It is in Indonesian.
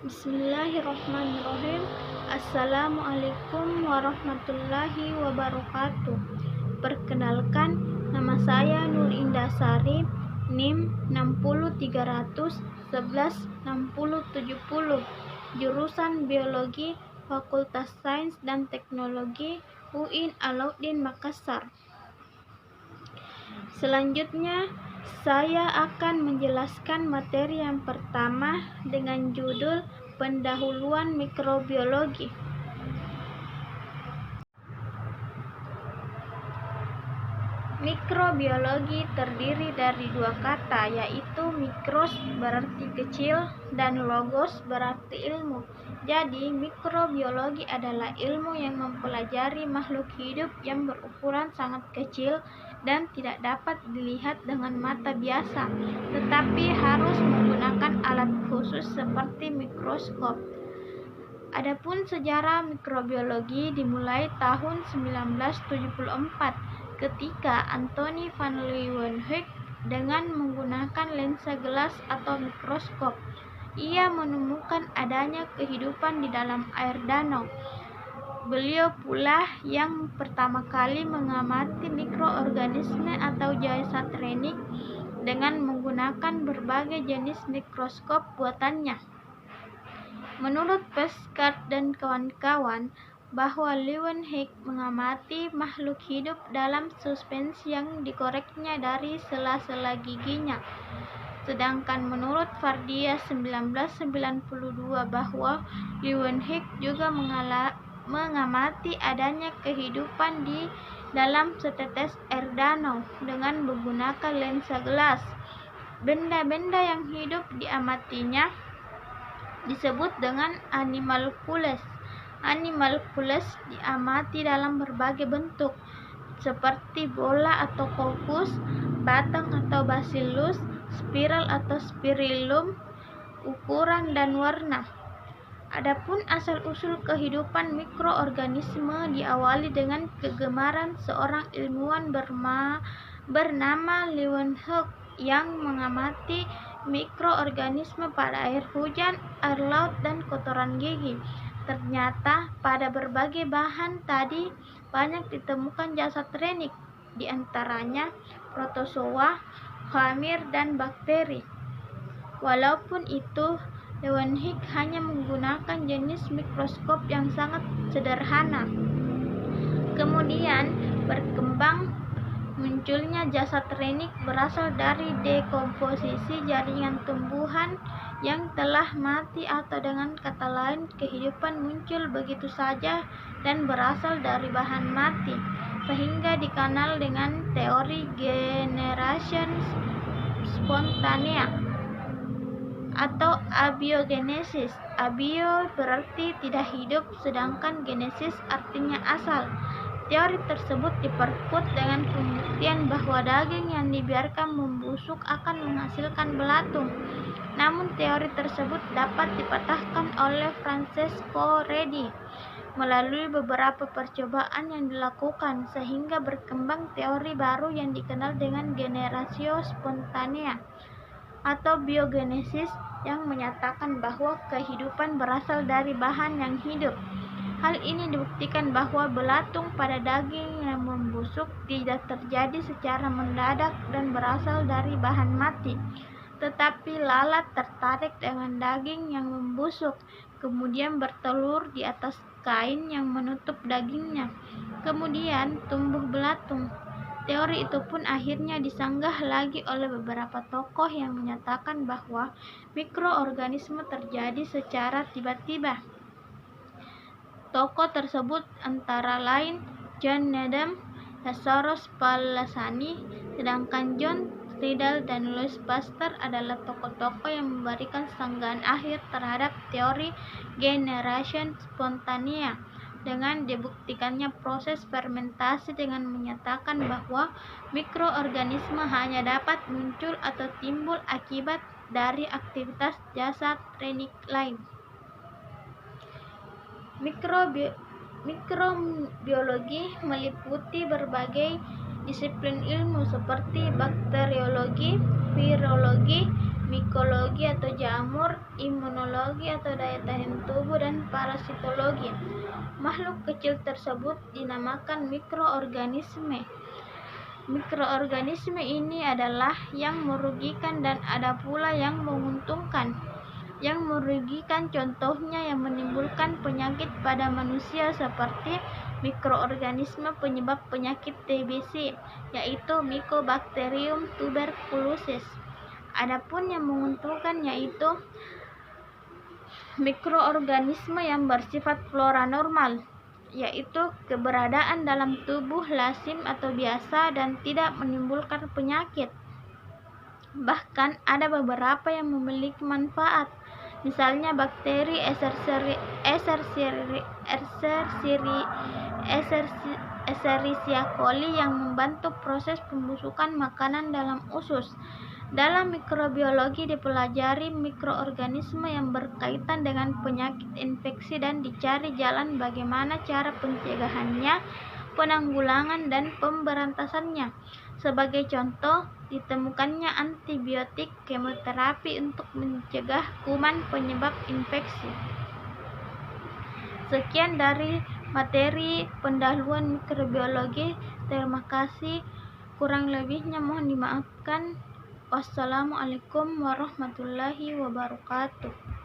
Bismillahirrahmanirrahim. Assalamualaikum warahmatullahi wabarakatuh. Perkenalkan, nama saya Nur Indah Sari, NIM 603116070, jurusan Biologi, Fakultas Sains dan Teknologi UIN Alauddin Makassar. Selanjutnya, saya akan menjelaskan materi yang pertama dengan judul pendahuluan mikrobiologi. Mikrobiologi terdiri dari dua kata, yaitu mikros berarti kecil dan logos berarti ilmu. Jadi, mikrobiologi adalah ilmu yang mempelajari makhluk hidup yang berukuran sangat kecil dan tidak dapat dilihat dengan mata biasa, tetapi harus menggunakan alat khusus seperti mikroskop. Adapun sejarah mikrobiologi dimulai tahun 1974 ketika Anthony van Leeuwenhoek dengan menggunakan lensa gelas atau mikroskop, ia menemukan adanya kehidupan di dalam air danau. Beliau pula yang pertama kali mengamati mikroorganisme atau jasad renik dengan menggunakan berbagai jenis mikroskop buatannya. Menurut Pescard dan kawan-kawan, bahwa Leeuwenhoek mengamati makhluk hidup dalam suspensi yang dikoreknya dari sela-sela giginya. Sedangkan menurut Fardia 1992 bahwa Leeuwenhoek juga mengamati adanya kehidupan di dalam setetes air danau dengan menggunakan lensa gelas. Benda-benda yang hidup diamatinya disebut dengan animalcules. Animalcules diamati dalam berbagai bentuk, seperti bola atau kokus, batang atau bacillus, spiral atau spirillum, ukuran dan warna. Adapun asal-usul kehidupan mikroorganisme diawali dengan kegemaran seorang ilmuwan bernama Leeuwenhoek yang mengamati mikroorganisme pada air hujan, air laut, dan kotoran gigi. Ternyata pada berbagai bahan tadi banyak ditemukan jasad renik, di antaranya protozoa, hamir, dan bakteri. Walaupun itu, Leeuwenhoek hanya menggunakan jenis mikroskop yang sangat sederhana. Kemudian berkembang munculnya jasad renik berasal dari dekomposisi jaringan tumbuhan yang telah mati, atau dengan kata lain, kehidupan muncul begitu saja dan berasal dari bahan mati, sehingga dikenal dengan teori generation spontanea atau abiogenesis. Abio berarti tidak hidup, sedangkan genesis artinya asal. Teori tersebut diperkuat dengan pembuktian bahwa daging yang dibiarkan membusuk akan menghasilkan belatung. Namun teori tersebut dapat dipatahkan oleh Francesco Redi melalui beberapa percobaan yang dilakukan, sehingga berkembang teori baru yang dikenal dengan generatio spontanea atau biogenesis, yang menyatakan bahwa kehidupan berasal dari bahan yang hidup. Hal ini dibuktikan bahwa belatung pada daging yang membusuk tidak terjadi secara mendadak dan berasal dari bahan mati, tetapi lalat tertarik dengan daging yang membusuk, kemudian bertelur di atas kain yang menutup dagingnya, kemudian tumbuh belatung. Teori itu pun akhirnya disanggah lagi oleh beberapa tokoh yang menyatakan bahwa mikroorganisme terjadi secara tiba-tiba. Tokoh tersebut antara lain John Needham, Lazarus Pallasani, sedangkan John Tyndall dan Louis Pasteur adalah tokoh-tokoh yang memberikan sanggahan akhir terhadap teori generation spontanea dengan dibuktikannya proses fermentasi dengan menyatakan bahwa mikroorganisme hanya dapat muncul atau timbul akibat dari aktivitas jasad renik lain. Mikrobiologi meliputi berbagai disiplin ilmu seperti bakteriologi, virologi, mikologi atau jamur, imunologi atau daya tahan tubuh, dan parasitologi. Makhluk kecil tersebut dinamakan mikroorganisme. Mikroorganisme ini adalah yang merugikan dan ada pula yang menguntungkan. Yang merugikan contohnya yang menimbulkan penyakit pada manusia seperti mikroorganisme penyebab penyakit TBC, yaitu Mycobacterium tuberculosis. Adapun yang menguntungkan yaitu mikroorganisme yang bersifat flora normal, yaitu keberadaan dalam tubuh lazim atau biasa dan tidak menimbulkan penyakit. Bahkan ada beberapa yang memiliki manfaat, misalnya bakteri Escherichia coli yang membantu proses pembusukan makanan dalam usus. Dalam mikrobiologi dipelajari mikroorganisme yang berkaitan dengan penyakit infeksi dan dicari jalan bagaimana cara pencegahannya, penanggulangan, dan pemberantasannya. Sebagai contoh, ditemukannya antibiotik kemoterapi untuk mencegah kuman penyebab infeksi. Sekian dari materi pendahuluan mikrobiologi. Terima kasih. Kurang lebihnya mohon dimaafkan. Wassalamualaikum warahmatullahi wabarakatuh.